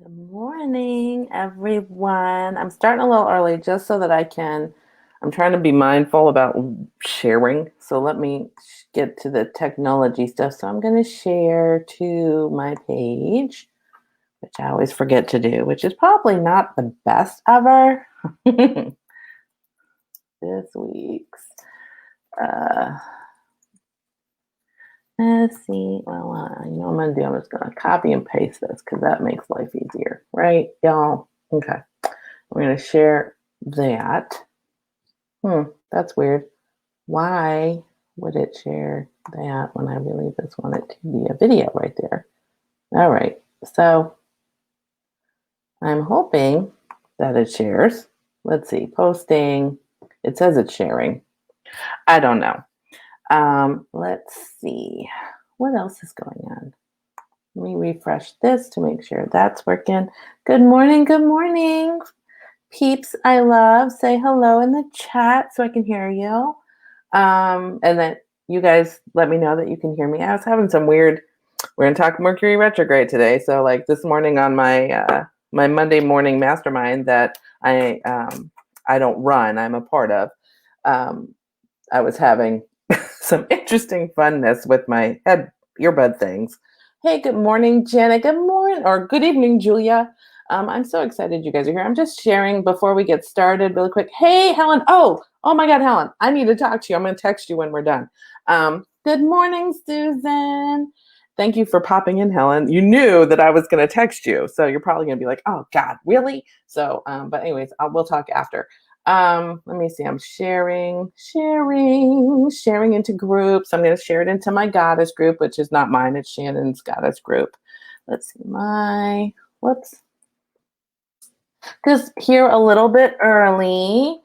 Good morning, everyone. I'm starting a little early just so that I'm trying to be mindful about sharing. So let me get to the technology stuff. So I'm going to share to my page, which I always forget to do, which is probably not the best ever. This week's, uh, let's see. Well, you know what I'm going to do? I'm just going to copy and paste this because that makes life easier, right, y'all? Okay. We're going to share that. That's weird. Why would it share that when I really just want it to be a video right there? All right. So I'm hoping that it shares. Let's see. Posting. It says it's sharing. I don't know. Let's see. What else is going on? Let me refresh this to make sure that's working. Good morning. Good morning. Peeps I love, say hello in the chat so I can hear you. And then you guys let me know that you can hear me. I was having some we're going to talk Mercury Retrograde today. So like this morning on my my Monday morning mastermind that I don't run, I'm a part of. I was having some interesting funness with my head earbud things. Hey, good morning, Jenna. Good morning, or good evening, Julia. I'm so excited you guys are here. I'm just sharing before we get started really quick. Hey, Helen. Oh my God, Helen. I need to talk to you. I'm going to text you when we're done. Good morning, Susan. Thank you for popping in, Helen. You knew that I was going to text you. So you're probably going to be like, oh, God, really? So, but anyways, we'll talk after. Let me see. I'm sharing into groups. I'm going to share it into my goddess group, which is not mine. It's Shannon's goddess group. Let's see. Whoops. Just here a little bit early,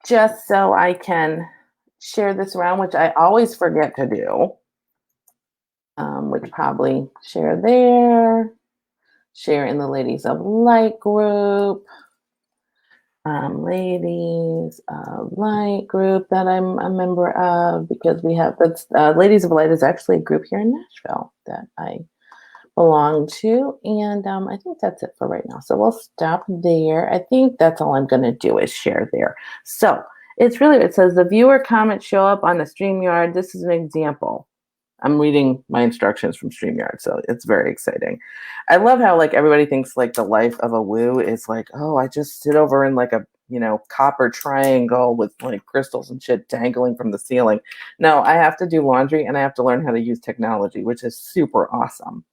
just so I can share this around, which I always forget to do. Which probably share there, share in the Ladies of Light group. Ladies of Light group that I'm a member of, because we have Ladies of Light is actually a group here in Nashville that I belong to, and I think that's it for right now. So we'll stop there. I think that's all I'm going to do is share there. So it says the viewer comments show up on the StreamYard. This is an example. I'm reading my instructions from StreamYard, so it's very exciting. I love how like everybody thinks like the life of a woo is like, oh, I just sit over in like a copper triangle with like crystals and shit dangling from the ceiling. No, I have to do laundry and I have to learn how to use technology, which is super awesome.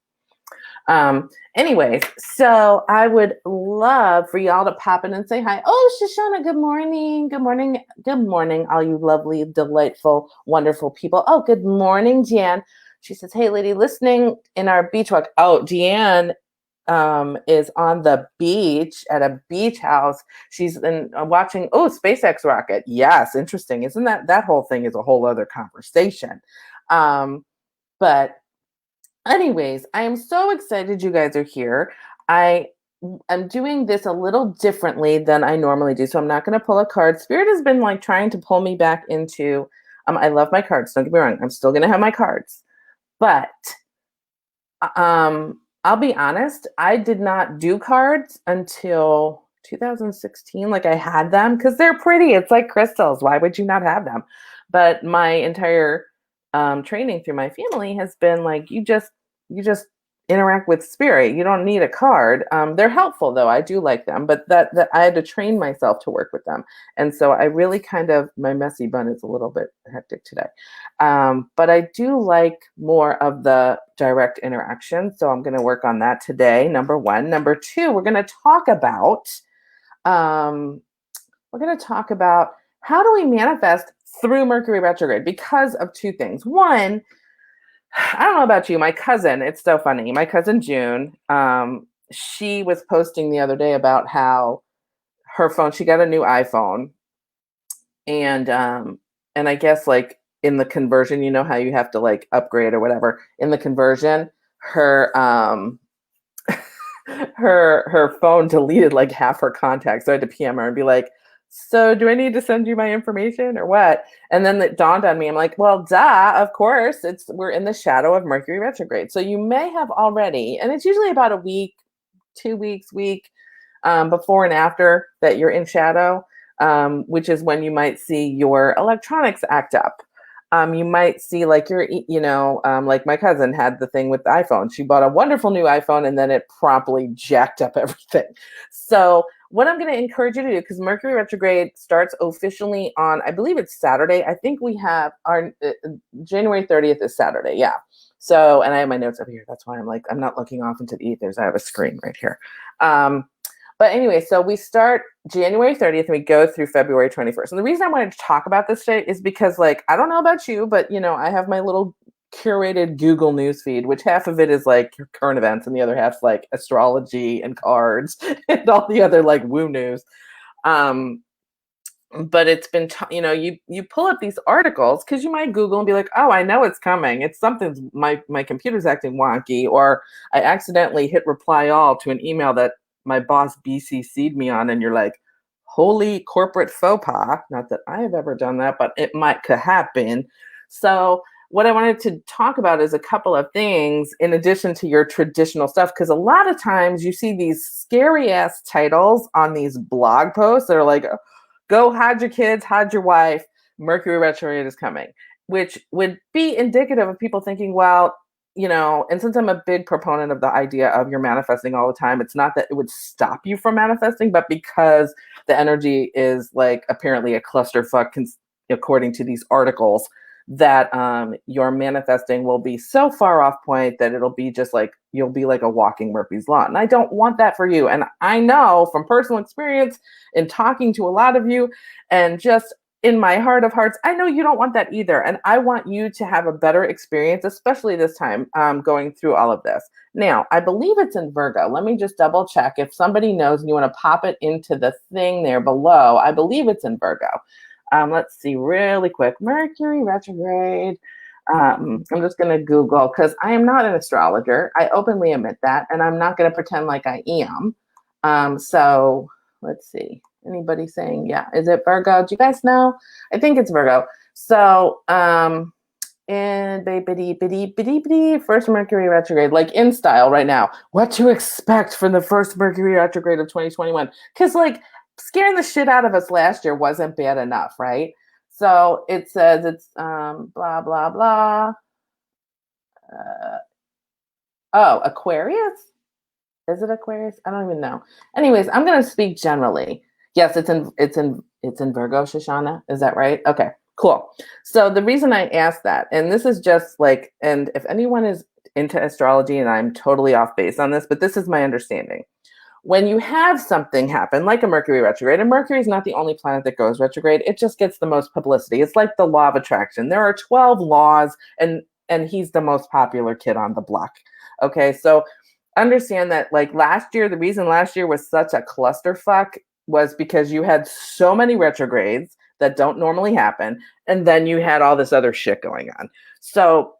Anyways, so I would love for y'all to pop in and say hi. Oh, Shoshana, good morning. Good morning. Good morning, all you lovely, delightful, wonderful people. Oh, good morning, Jan. She says, hey, lady, listening in our beach walk. Oh, Deanne is on the beach at a beach house. She's been watching, SpaceX rocket. Yes, interesting. Isn't that whole thing is a whole other conversation. But anyways, I am so excited you guys are here. I'm doing this a little differently than I normally do. So I'm not going to pull a card. Spirit has been like trying to pull me back into, I love my cards. Don't get me wrong. I'm still going to have my cards. But I'll be honest, I did not do cards until 2016. Like I had them because they're pretty. It's like crystals. Why would you not have them? But my entire training through my family has been like, you just interact with spirit. You don't need a card. They're helpful though. I do like them, but that I had to train myself to work with them. And so I really my messy bun is a little bit hectic today. But I do like more of the direct interaction. So I'm going to work on that today. Number one. Number two, we're going to talk about how do we manifest through Mercury retrograde, because of two things. One, I don't know about you, my cousin, it's so funny. My cousin June, she was posting the other day about how her phone, she got a new iPhone, and I guess like in the conversion, you know how you have to like upgrade or whatever. In the conversion, her her phone deleted like half her contacts. So I had to PM her and be like, so do I need to send you my information or what? And then it dawned on me. I'm like, well, duh, of course. We're in the shadow of Mercury retrograde. So you may have already, and it's usually about a week 2 weeks, week before and after that you're in shadow, which is when you might see your electronics act up. You might see like like my cousin had the thing with the iPhone. She bought a wonderful new iPhone and then it promptly jacked up everything. So what I'm going to encourage you to do, because Mercury retrograde starts officially on, I believe it's Saturday. I think we have our January 30th is Saturday. Yeah. So, and I have my notes up here. That's why I'm not looking off into the ethers. I have a screen right here. But anyway, so we start January 30th and we go through February 21st. And the reason I wanted to talk about this today is because, like, I don't know about you, but, I have my little curated Google newsfeed, which half of it is like current events and the other half's like astrology and cards and all the other like woo news. But it's been, you pull up these articles because you might Google and be like, oh, I know it's coming. It's something's my computer's acting wonky, or I accidentally hit reply all to an email that my boss BCC'd me on, and you're like, holy corporate faux pas. Not that I have ever done that, but it could happen. So what I wanted to talk about is a couple of things in addition to your traditional stuff, because a lot of times you see these scary ass titles on these blog posts that are like, go hide your kids, hide your wife, Mercury retrograde is coming, which would be indicative of people thinking, well, and since I'm a big proponent of the idea of you're manifesting all the time, it's not that it would stop you from manifesting, but because the energy is like apparently a clusterfuck, according to these articles, that your manifesting will be so far off point that it'll be just like, you'll be like a walking Murphy's Law. And I don't want that for you. And I know from personal experience in talking to a lot of you and just in my heart of hearts, I know you don't want that either. And I want you to have a better experience, especially this time going through all of this. Now, I believe it's in Virgo. Let me just double check. If somebody knows and you want to pop it into the thing there below, I believe it's in Virgo. Let's see really quick. Mercury retrograde. I'm just going to Google because I am not an astrologer. I openly admit that. And I'm not going to pretend like I am. So let's see. Anybody saying, yeah, is it Virgo? Do you guys know? I think it's Virgo. So, and first Mercury retrograde, like in style right now. What to expect from the first Mercury retrograde of 2021? Because like scaring the shit out of us last year wasn't bad enough, right? So it says it's blah, blah, blah. Aquarius? Is it Aquarius? I don't even know. Anyways, I'm going to speak generally. Yes, it's in Virgo, Shoshana. Is that right? Okay, cool. So the reason I asked that, and this is just like, and if anyone is into astrology, and I'm totally off base on this, but this is my understanding. When you have something happen, like a Mercury retrograde, and Mercury is not the only planet that goes retrograde, it just gets the most publicity. It's like the law of attraction. There are 12 laws, and he's the most popular kid on the block. Okay, so understand that like last year, the reason last year was such a clusterfuck was because you had so many retrogrades that don't normally happen, and then you had all this other shit going on. So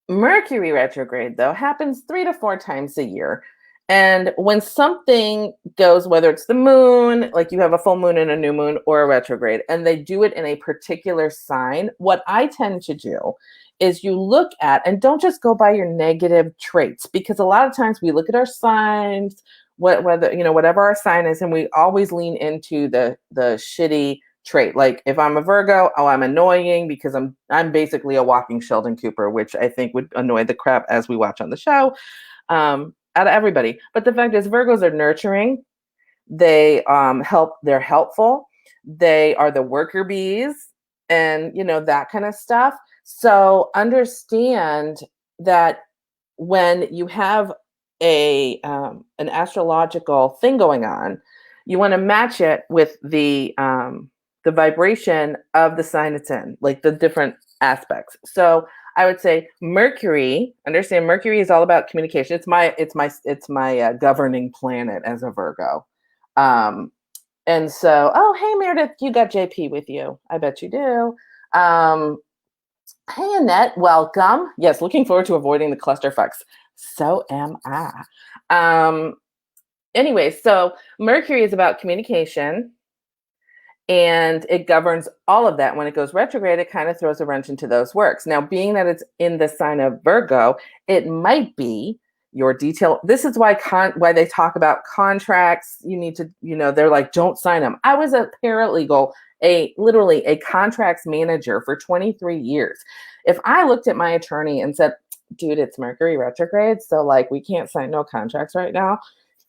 Mercury retrograde, though, happens 3 to 4 times a year. And when something goes, whether it's the moon, like you have a full moon and a new moon, or a retrograde, and they do it in a particular sign, what I tend to do is you look at, and don't just go by your negative traits, because a lot of times we look at our signs, whatever our sign is, and we always lean into the shitty trait. Like if I'm a Virgo, oh, I'm annoying because I'm basically a walking Sheldon Cooper, which I think would annoy the crap as we watch on the show. Out of everybody. But the fact is, Virgos are nurturing. They they're helpful. They are the worker bees and, that kind of stuff. So understand that when you have an astrological thing going on, you want to match it with the vibration of the sign it's in, like the different aspects. So I would say Mercury. Understand, Mercury is all about communication. It's my governing planet as a Virgo. And so, oh, hey Meredith, you got JP with you. I bet you do. Hey Annette, welcome. Yes, looking forward to avoiding the clusterfucks. So am I. Anyway, so Mercury is about communication. And it governs all of that. When it goes retrograde, it kind of throws a wrench into those works. Now, being that it's in the sign of Virgo, it might be your detail. This is why they talk about contracts. You need to, they're like, don't sign them. I was a paralegal, literally a contracts manager for 23 years. If I looked at my attorney and said, dude, it's Mercury retrograde, so like we can't sign no contracts right now,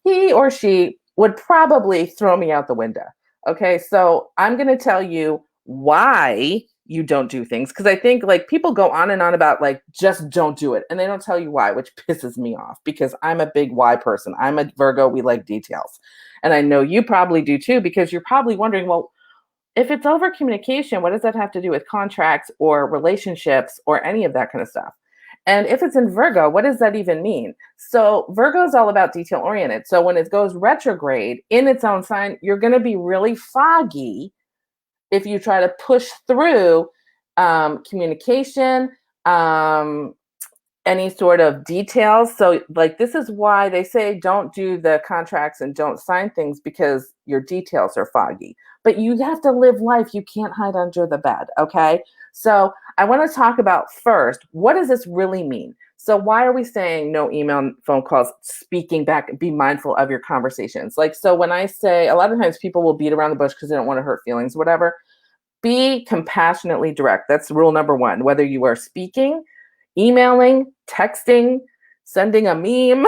he or she would probably throw me out the window. Okay, so I'm going to tell you why you don't do things, because I think like people go on and on about like just don't do it, and they don't tell you why, which pisses me off because I'm a big why person. I'm a Virgo. We like details, and I know you probably do too, because you're probably wondering, well, if it's over communication, what does that have to do with contracts or relationships or any of that kind of stuff? And if it's in Virgo, what does that even mean? So Virgo is all about detail oriented. So when it goes retrograde in its own sign, you're going to be really foggy if you try to push through communication, any sort of details. So like, this is why they say don't do the contracts and don't sign things, because your details are foggy. But you have to live life. You can't hide under the bed. Okay. So I want to talk about first, what does this really mean? So why are we saying no email, phone calls, speaking back, be mindful of your conversations? Like, so when I say, a lot of times people will beat around the bush because they don't want to hurt feelings, whatever. Be compassionately direct. That's rule number one. Whether you are speaking, emailing, texting, sending a meme,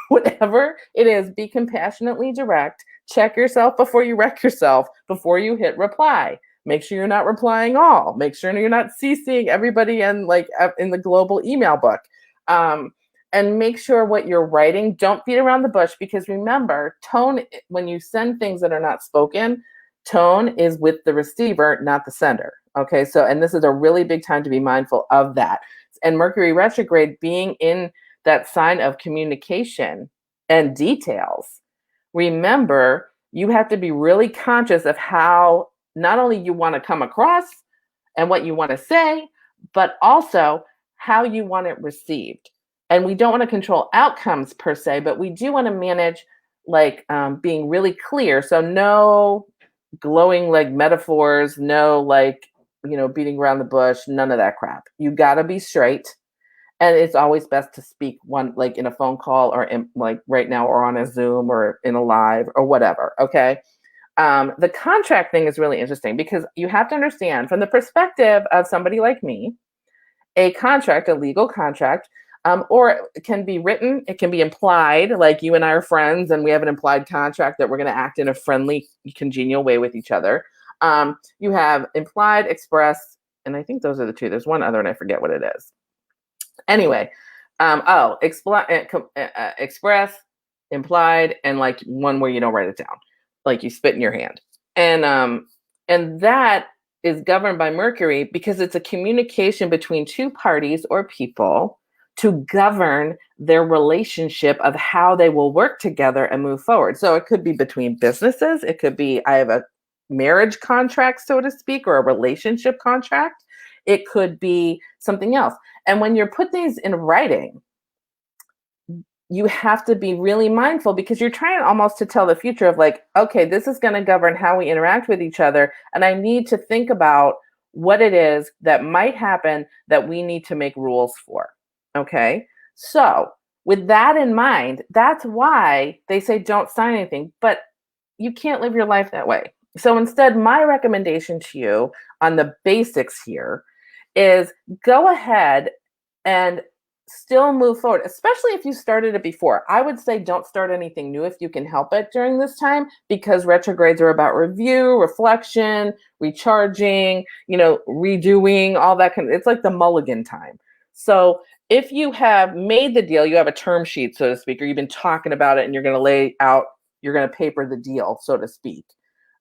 whatever it is, be compassionately direct. Check yourself before you wreck yourself, before you hit reply. Make sure you're not replying all. Make sure you're not CCing everybody in the global email book. And make sure what you're writing, don't beat around the bush, because remember, tone, when you send things that are not spoken, tone is with the receiver, not the sender. Okay, so, and this is a really big time to be mindful of that. And Mercury retrograde being in that sign of communication and details, remember, you have to be really conscious of how not only you want to come across and what you want to say, but also how you want it received. And we don't want to control outcomes per se, but we do want to manage being really clear. So no glowing like metaphors, no beating around the bush, none of that crap. You got to be straight. And it's always best to speak one, like in a phone call or in, like right now, or on a Zoom or in a live or whatever. Okay. The contract thing is really interesting, because you have to understand from the perspective of somebody like me, a contract, a legal contract, or it can be written, it can be implied, like you and I are friends and we have an implied contract that we're going to act in a friendly, congenial way with each other. You have implied, express, and I think those are the two. There's one other and I forget what it is. Anyway, express, implied, and like one where you don't write it down, like you spit in your hand. And that is governed by Mercury, because it's a communication between two parties or people to govern their relationship of how they will work together and move forward. So it could be between businesses. It could be, I have a marriage contract, so to speak, or a relationship contract. It could be something else. And when you're put these in writing, you have to be really mindful, because you're trying almost to tell the future of like, okay, this is going to govern how we interact with each other. And I need to think about what it is that might happen that we need to make rules for. Okay. So with that in mind, that's why they say don't sign anything, but you can't live your life that way. So instead, my recommendation to you on the basics here is go ahead and still move forward, especially if you started it before. I would say don't start anything new if you can help it during this time, because retrogrades are about review, reflection, recharging, redoing, all that kind of, it's like the mulligan time. So if you have made the deal, you have a term sheet, so to speak, or you've been talking about it and you're going to lay out, you're going to paper the deal, so to speak.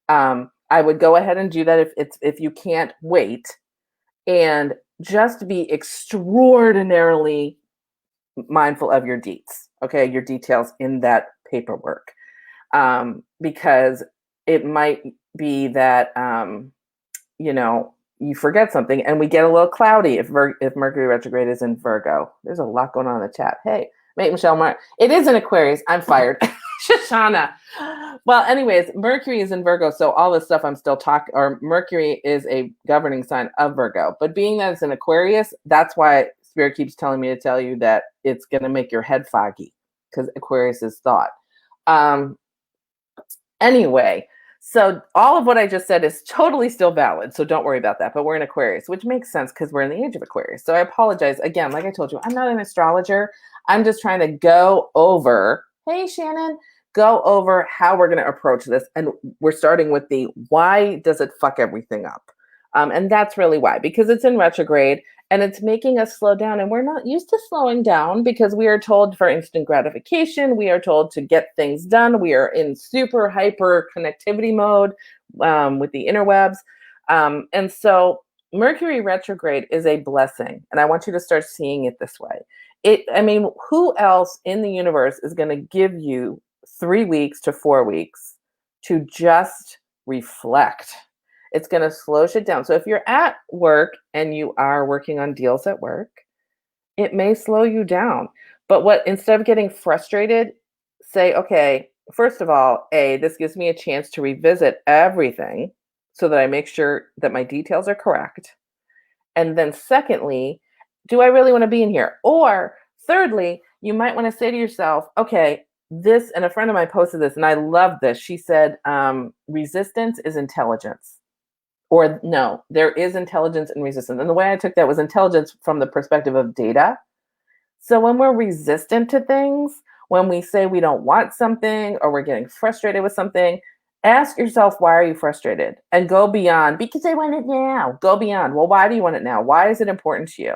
I would go ahead and do that if you can't wait, and just be extraordinarily mindful of your deets, okay, your details in that paperwork, because it might be that you forget something, and we get a little cloudy if Mercury retrograde is in Virgo. There's a lot going on in the chat. Hey, mate, Michelle, it is in Aquarius. I'm fired. Shoshana. Well, anyways, Mercury is in Virgo, so all this stuff I'm still talking, or Mercury is a governing sign of Virgo, but being that it's in Aquarius, that's why Spirit keeps telling me to tell you that it's going to make your head foggy. because Aquarius is thought. Anyway, so all of what I just said is totally still valid. So don't worry about that. But we're in Aquarius, which makes sense because we're in the age of Aquarius. So I apologize. Again, like I told you, I'm not an astrologer. I'm just trying to go over, hey, Shannon, go over how we're going to approach this. And we're starting with the why does it fuck everything up? And that's really why, because it's in retrograde and it's making us slow down. And we're not used to slowing down because we are told for instant gratification. We are told to get things done. We are in super hyper connectivity mode with the interwebs. And so Mercury retrograde is a blessing. And I want you to start seeing it this way. I mean, who else in the universe is going to give you 3 weeks to 4 weeks to just reflect? It's going to slow shit down. So if you're at work and you are working on deals at work, it may slow you down. But instead of getting frustrated, say, okay, first of all, this gives me a chance to revisit everything so that I make sure that my details are correct. And then secondly, do I really want to be in here? Or thirdly, you might want to say to yourself, okay, this, and a friend of mine posted this, and I love this. She said, resistance is intelligence. Or no, there is intelligence in resistance. And the way I took that was intelligence from the perspective of data. So when we're resistant to things, when we say we don't want something or we're getting frustrated with something, ask yourself, why are you frustrated? And go beyond, because I want it now. Go beyond. Well, why do you want it now? Why is it important to you?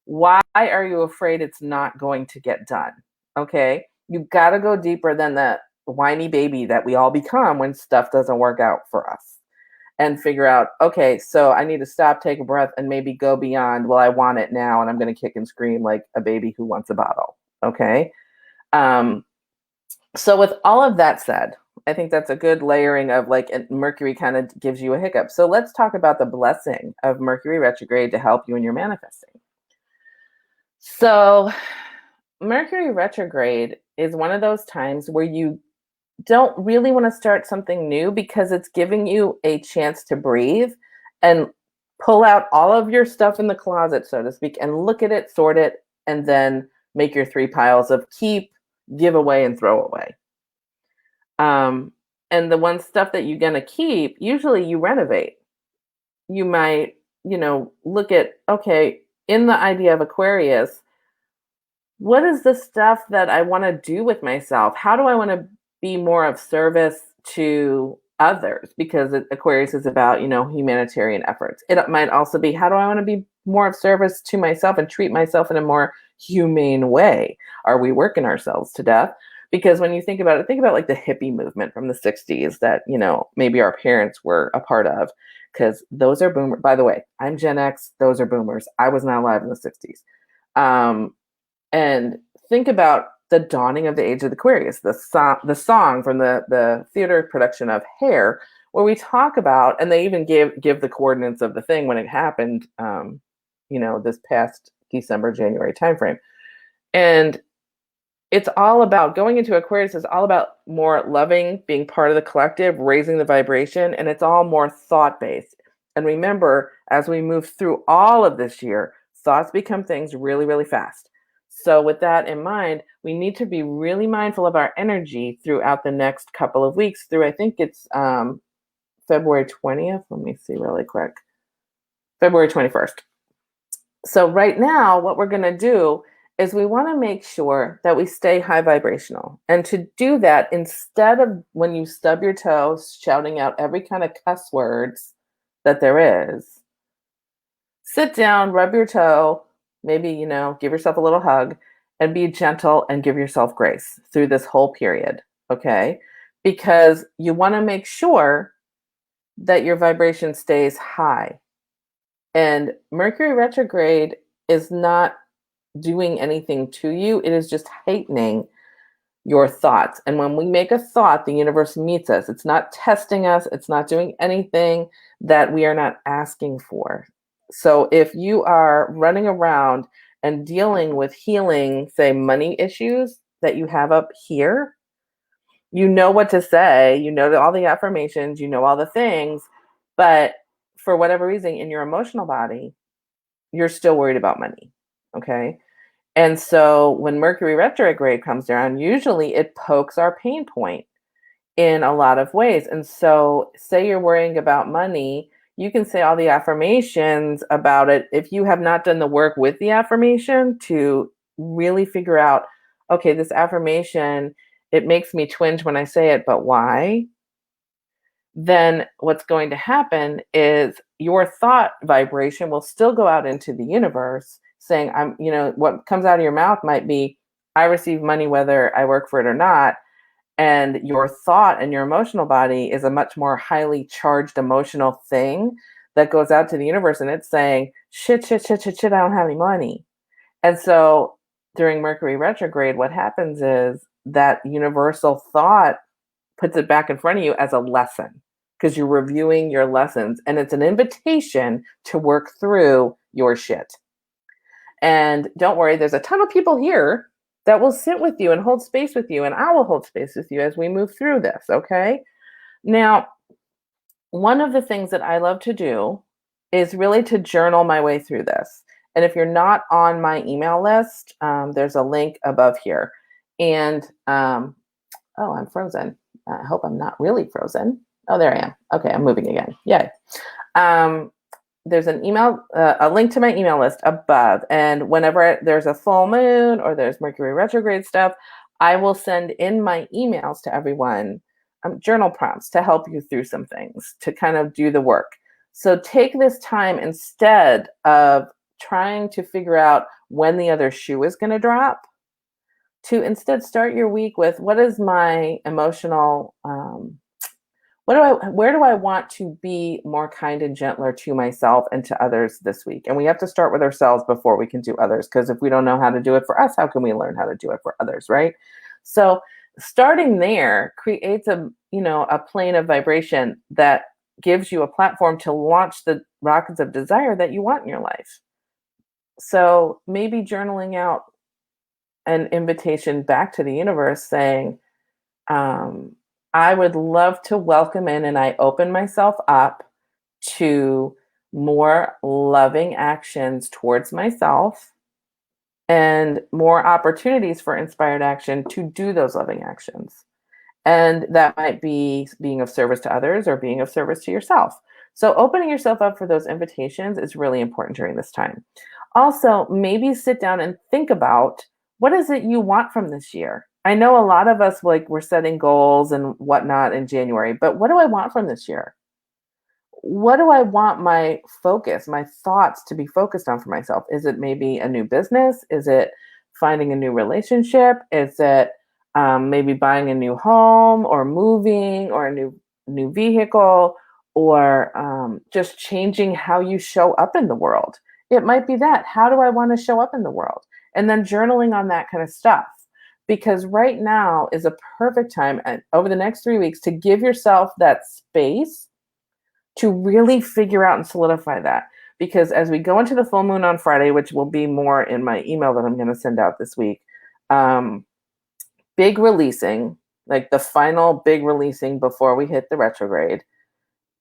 Why are you afraid it's not going to get done? Okay. You've got to go deeper than the whiny baby that we all become when stuff doesn't work out for us. And figure out, okay, so I need to stop, take a breath, and maybe go beyond, well, I want it now, and I'm going to kick and scream like a baby who wants a bottle, okay? So with all of that said, I think that's a good layering of like Mercury kind of gives you a hiccup. So let's talk about the blessing of Mercury retrograde to help you in your manifesting. So Mercury retrograde is one of those times where you don't really want to start something new because it's giving you a chance to breathe and pull out all of your stuff in the closet, so to speak, and look at it, sort it, and then make your 3 piles of keep, give away, and throw away. And the one stuff that you're going to keep, usually you renovate. You might, look at, okay, in the idea of Aquarius, what is the stuff that I want to do with myself? How do I want to be more of service to others? Because Aquarius is about, humanitarian efforts. It might also be, how do I want to be more of service to myself and treat myself in a more humane way? Are we working ourselves to death? Because when you think about it, think about like the hippie movement from the 60s that, maybe our parents were a part of, because those are boomers. By the way, I'm Gen X. Those are boomers. I was not alive in the 60s. And think about the dawning of the age of Aquarius, the song from the theater production of Hair, where we talk about, and they even give the coordinates of the thing when it happened, this past December, January timeframe. And it's all about going into Aquarius is all about more loving, being part of the collective, raising the vibration, and it's all more thought-based. And remember, as we move through all of this year, thoughts become things really, really fast. So with that in mind, we need to be really mindful of our energy throughout the next couple of weeks through, I think it's February 20th. Let me see really quick. February 21st. So right now, what we're going to do is we want to make sure that we stay high vibrational. And to do that, instead of when you stub your toes, shouting out every kind of cuss words that there is, sit down, rub your toe, maybe, give yourself a little hug and be gentle and give yourself grace through this whole period, okay? Because you want to make sure that your vibration stays high. And Mercury retrograde is not doing anything to you. It is just heightening your thoughts. And when we make a thought, the universe meets us. It's not testing us. It's not doing anything that we are not asking for. So if you are running around and dealing with healing, say, money issues that you have up here, you know what to say, all the affirmations, all the things, but for whatever reason in your emotional body, you're still worried about money, okay? And so when Mercury retrograde comes around, usually it pokes our pain point in a lot of ways. And so, say you're worrying about money, you can say all the affirmations about it. If you have not done the work with the affirmation to really figure out, okay, this affirmation, it makes me twinge when I say it, but why? Then what's going to happen is your thought vibration will still go out into the universe saying, what comes out of your mouth might be, I receive money whether I work for it or not. And your thought and your emotional body is a much more highly charged emotional thing that goes out to the universe. And it's saying, shit, shit, shit, shit, shit, I don't have any money. And so during Mercury retrograde, what happens is that universal thought puts it back in front of you as a lesson because you're reviewing your lessons and it's an invitation to work through your shit. And don't worry, there's a ton of people here that will sit with you and hold space with you, and I will hold space with you as we move through this, okay? Now, one of the things that I love to do is really to journal my way through this. And if you're not on my email list, there's a link above here. And, oh, I'm frozen. I hope I'm not really frozen. Oh, there I am. Okay, I'm moving again. Yay. There's an email, a link to my email list above. And whenever there's a full moon or there's Mercury retrograde stuff, I will send in my emails to everyone, journal prompts to help you through some things, to kind of do the work. So take this time instead of trying to figure out when the other shoe is going to drop, to instead start your week with, what is my emotional, where do I want to be more kind and gentler to myself and to others this week? And we have to start with ourselves before we can do others, because if we don't know how to do it for us, how can we learn how to do it for others, right? So starting there creates a plane of vibration that gives you a platform to launch the rockets of desire that you want in your life. So maybe journaling out an invitation back to the universe saying, I would love to welcome in, and I open myself up to more loving actions towards myself and more opportunities for inspired action to do those loving actions. And that might be being of service to others or being of service to yourself. So opening yourself up for those invitations is really important during this time. Also, maybe sit down and think about, what is it you want from this year? I know a lot of us, we're setting goals and whatnot in January, but what do I want from this year? What do I want my focus, my thoughts to be focused on for myself? Is it maybe a new business? Is it finding a new relationship? Is it maybe buying a new home or moving or a new vehicle, or just changing how you show up in the world? It might be that. How do I want to show up in the world? And then journaling on that kind of stuff. Because right now is a perfect time, and over the next 3 weeks, to give yourself that space to really figure out and solidify that. Because as we go into the full moon on Friday, which will be more in my email that I'm going to send out this week, big releasing, like the final big releasing before we hit the retrograde.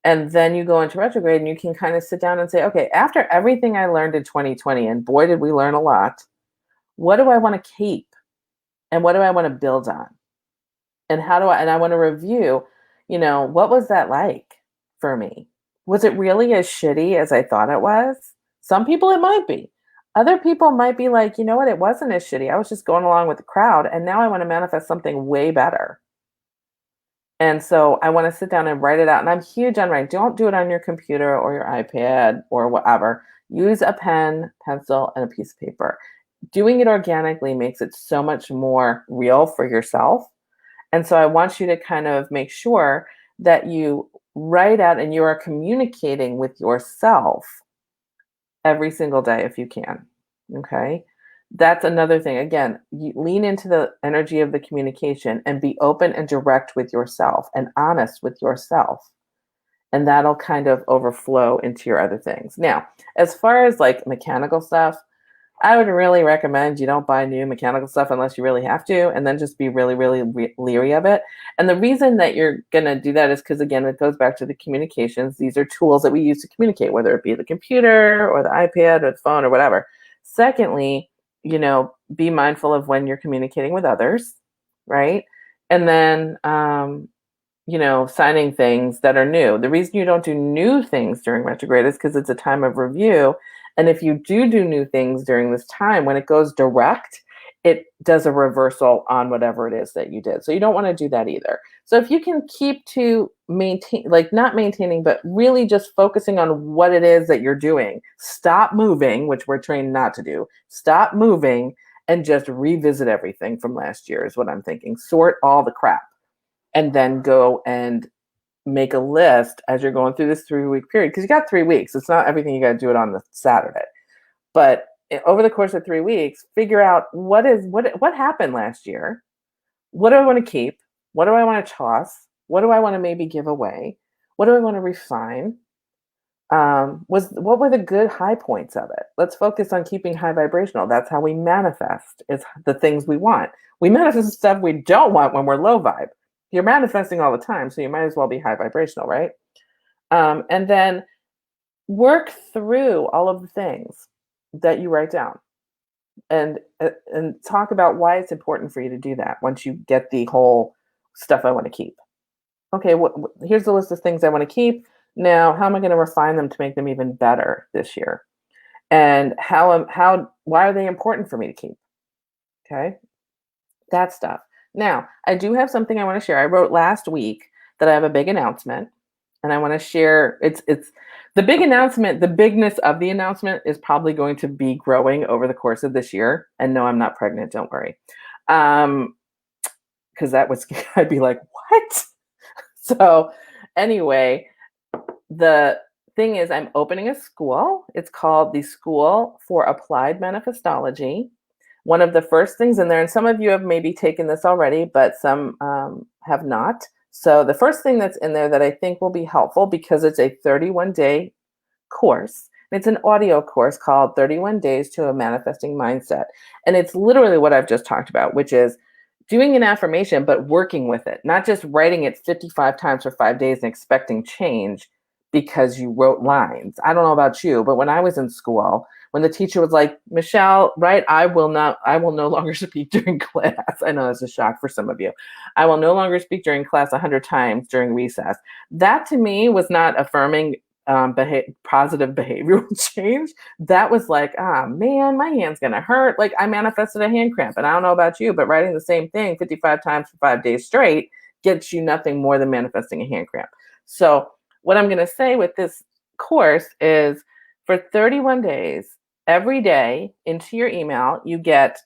And then you go into retrograde and you can kind of sit down and say, okay, after everything I learned in 2020, and boy, did we learn a lot, what do I want to keep? And what do I want to build on? And I want to review, what was that like for me? Was it really as shitty as I thought it was? Some people it might be. Other people might be like, you know what, it wasn't as shitty. I was just going along with the crowd, and now I want to manifest something way better. And so I want to sit down and write it out. And I'm huge on writing. Don't do it on your computer or your iPad or whatever. Use a pen, pencil, and a piece of paper. Doing it organically makes it so much more real for yourself. And so I want you to kind of make sure that you write out and you are communicating with yourself every single day if you can. Okay. That's another thing. Again, you lean into the energy of the communication and be open and direct with yourself and honest with yourself. And that'll kind of overflow into your other things. Now, as far as like mechanical stuff, I would really recommend you don't buy new mechanical stuff unless you really have to, and then just be really, really leery of it. And the reason that you're going to do that is because, again, it goes back to the communications. These are tools that we use to communicate, whether it be the computer or the iPad or the phone or whatever. Secondly, be mindful of when you're communicating with others, right? And then, signing things that are new. The reason you don't do new things during retrograde is because it's a time of review. And if you do new things during this time, when it goes direct, it does a reversal on whatever it is that you did. So you don't want to do that either. So if you can keep to maintain, like not maintaining, but really just focusing on what it is that you're doing, stop moving, which we're trained not to do, stop moving and just revisit everything from last year is what I'm thinking. Sort all the crap and then go and make a list as you're going through this 3-week period. Because you got 3 weeks. It's not everything you got to do it on the Saturday. But over the course of 3 weeks, figure out what happened last year. What do I want to keep? What do I want to toss? What do I want to maybe give away? What do I want to refine? What were the good high points of it? Let's focus on keeping high vibrational. That's how we manifest, is the things we want. We manifest stuff we don't want when we're low vibe. You're manifesting all the time, so you might as well be high vibrational, right? And then work through all of the things that you write down and talk about why it's important for you to do that once you get the whole stuff I want to keep. Okay, here's the list of things I want to keep. Now, how am I going to refine them to make them even better this year? And why are they important for me to keep? Okay, that stuff. Now, I do have something I want to share. I wrote last week that I have a big announcement, and I want to share. It's the big announcement. The bigness of the announcement is probably going to be growing over the course of this year. And no, I'm not pregnant. Don't worry, because that was I'd be like, what? So anyway, the thing is, I'm opening a school. It's called the School for Applied Manifestology. One of the first things in there, and some of you have maybe taken this already, but some have not. So the first thing that's in there that I think will be helpful, because it's a 31-day course. It's an audio course called 31 Days to a Manifesting Mindset. And it's literally what I've just talked about, which is doing an affirmation, but working with it, not just writing it 55 times for 5 days and expecting change because you wrote lines. I don't know about you, but when I was in school, when the teacher was like, Michelle, right, I will no longer speak during class. I know that's a shock for some of you. I will no longer speak during class 100 times during recess. That to me was not affirming positive behavioral change. That was like, man, my hand's gonna hurt. Like I manifested a hand cramp. And I don't know about you, but writing the same thing 55 times for 5 days straight gets you nothing more than manifesting a hand cramp. So what I'm gonna say with this course is, for 31 days, every day into your email, you get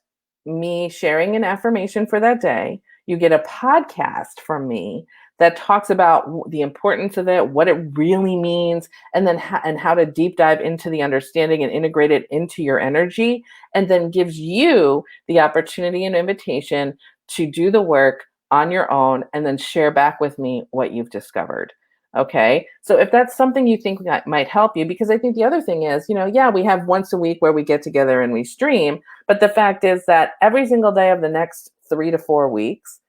me sharing an affirmation for that day. You get a podcast from me that talks about the importance of it, what it really means, and then how to deep dive into the understanding and integrate it into your energy, and then gives you the opportunity and invitation to do the work on your own and then share back with me what you've discovered. Okay, so if that's something you think that might help you, because I think the other thing is, yeah, we have once a week where we get together and we stream, but the fact is that every single day of the next 3 to 4 weeks,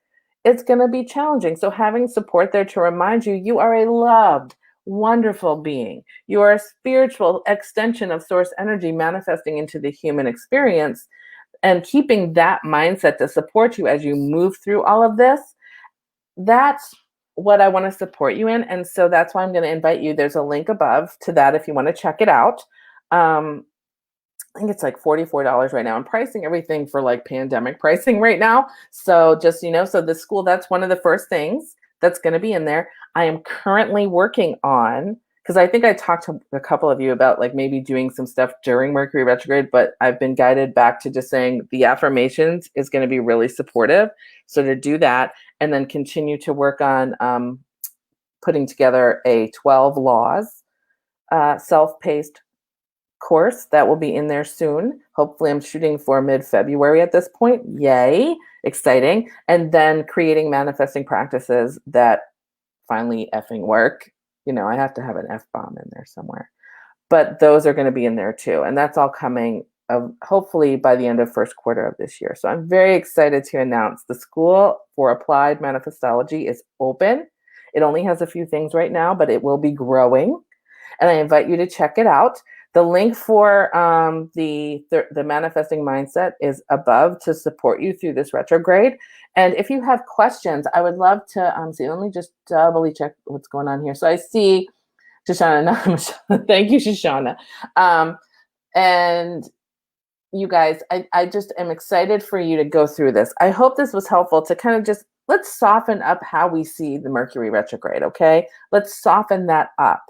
it's going to be challenging. So having support there to remind you, you are a loved, wonderful being. You are a spiritual extension of source energy manifesting into the human experience, and keeping that mindset to support you as you move through all of this, that's what I want to support you in. And so that's why I'm going to invite you. There's a link above to that if you want to check it out. I think it's like $44 right now. I'm pricing everything for like pandemic pricing right now. So just, so the school, that's one of the first things that's going to be in there. I am currently working on, because I think I talked to a couple of you about like maybe doing some stuff during Mercury Retrograde, but I've been guided back to just saying the affirmations is going to be really supportive. So to do that, and then continue to work on putting together a 12 laws self-paced course that will be in there soon. Hopefully I'm shooting for mid-February at this point. Yay, exciting. And then creating manifesting practices that finally effing work. I have to have an F-bomb in there somewhere. But those are going to be in there too. And that's all coming hopefully by the end of first quarter of this year. So I'm very excited to announce the School for Applied Manifestology is open. It only has a few things right now, but it will be growing. And I invite you to check it out. The link for the manifesting mindset is above to support you through this retrograde. And if you have questions, I would love to see. Let me just doubly check what's going on here. So I see Shoshana, not Michelle. Thank you, Shoshana. And you guys, I just am excited for you to go through this. I hope this was helpful to kind of just, let's soften up how we see the Mercury retrograde, okay? Let's soften that up.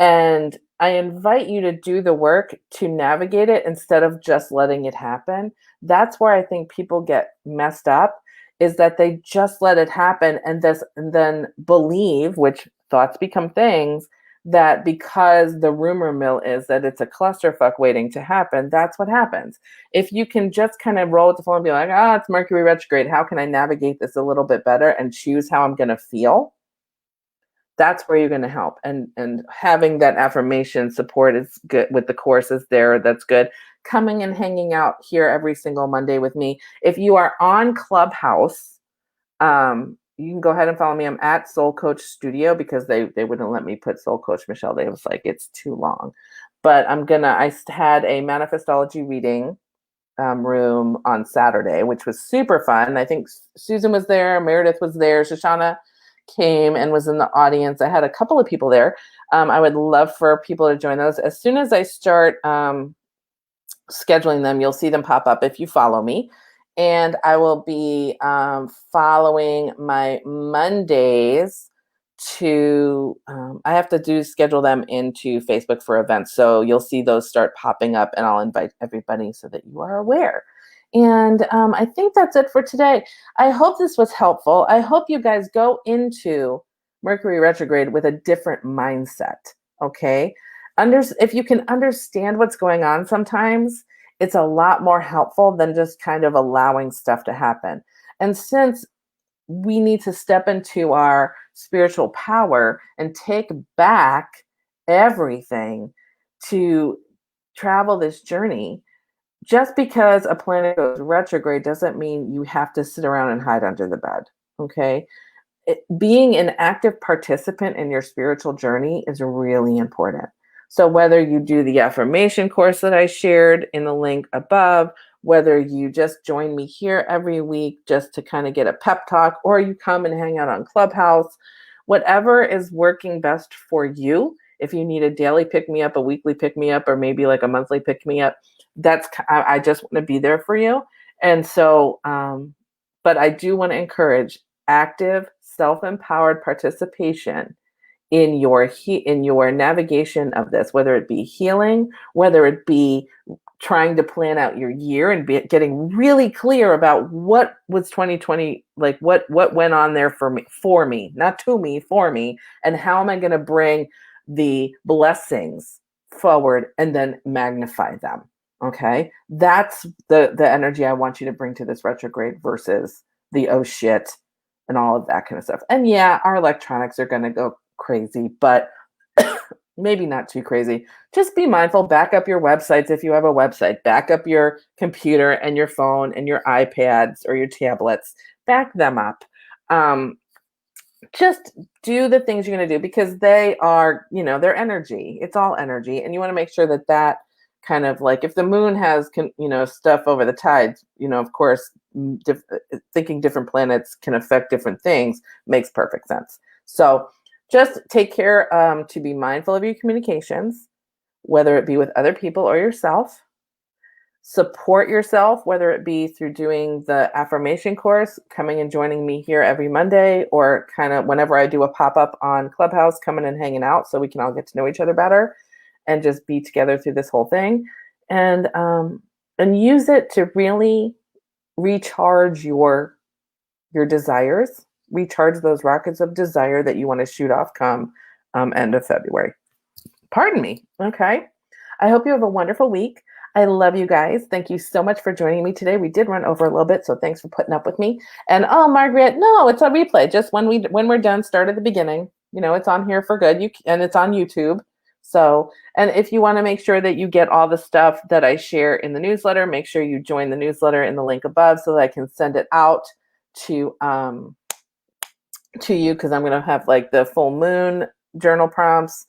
And I invite you to do the work to navigate it instead of just letting it happen. That's where I think people get messed up, is that they just let it happen and then believe, which thoughts become things, that because the rumor mill is that it's a clusterfuck waiting to happen, that's what happens. If you can just kind of roll with the flow and be like, it's Mercury retrograde, how can I navigate this a little bit better and choose how I'm going to feel? That's where you're going to help. And having that affirmation support is good with the courses there. That's good. Coming and hanging out here every single Monday with me. If you are on Clubhouse, you can go ahead and follow me. I'm at Soul Coach Studio because they wouldn't let me put Soul Coach Michelle. They was like, it's too long. But I had a manifestology reading room on Saturday, which was super fun. I think Susan was there, Meredith was there, Shoshana came and was in the audience. I had a couple of people there. I would love for people to join those. As soon as I start scheduling them, you'll see them pop up if you follow me. And I will be following my Mondays to, I have to schedule them into Facebook for events. So you'll see those start popping up, and I'll invite everybody so that you are aware. And I think that's it for today. I hope this was helpful. I hope you guys go into Mercury retrograde with a different mindset, okay? If you can understand what's going on sometimes, it's a lot more helpful than just kind of allowing stuff to happen. And since we need to step into our spiritual power and take back everything to travel this journey, just because a planet goes retrograde doesn't mean you have to sit around and hide under the bed, okay? Being an active participant in your spiritual journey is really important. So whether you do the affirmation course that I shared in the link above, whether you just join me here every week just to kind of get a pep talk, or you come and hang out on Clubhouse, whatever is working best for you. If you need a daily pick-me-up, a weekly pick-me-up, or maybe like a monthly pick-me-up, I just want to be there for you. And so, but I do want to encourage active, self-empowered participation in your navigation of this, whether it be healing, whether it be trying to plan out your year and getting really clear about what was 2020, like what went on there for me, not to me, for me, and how am I going to bring the blessings forward and then magnify them. Okay, that's the energy I want you to bring to this retrograde versus the oh shit and all of that kind of stuff. And yeah, our electronics are going to go crazy, but maybe not too crazy. Just be mindful. Back up your websites if you have a website. Back up your computer and your phone and your iPads or your tablets. Back them up. Just do the things you're going to do because they are, they're energy. It's all energy. And you want to make sure that kind of like if the moon has, stuff over the tides, of course, thinking different planets can affect different things makes perfect sense. So just take care to be mindful of your communications, whether it be with other people or yourself. Support yourself, whether it be through doing the affirmation course, coming and joining me here every Monday, or kind of whenever I do a pop-up on Clubhouse, coming and hanging out so we can all get to know each other better and just be together through this whole thing. And use it to really recharge your desires, recharge those rockets of desire that you want to shoot off come end of February. Pardon me. Okay. I hope you have a wonderful week. I love you guys. Thank you so much for joining me today. We did run over a little bit, so thanks for putting up with me. And Margaret, no, it's a replay. Just when we're done, start at the beginning. It's on here for good. And it's on YouTube. So, and if you want to make sure that you get all the stuff that I share in the newsletter, make sure you join the newsletter in the link above so that I can send it out to you, because I'm going to have like the full moon journal prompts,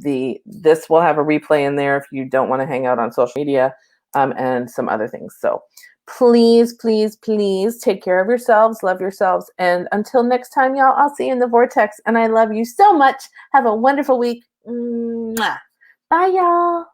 this will have a replay in there if you don't want to hang out on social media, and some other things. So please, please, please take care of yourselves, love yourselves. And until next time, y'all, I'll see you in the vortex. And I love you so much. Have a wonderful week. Mwah. Bye, y'all.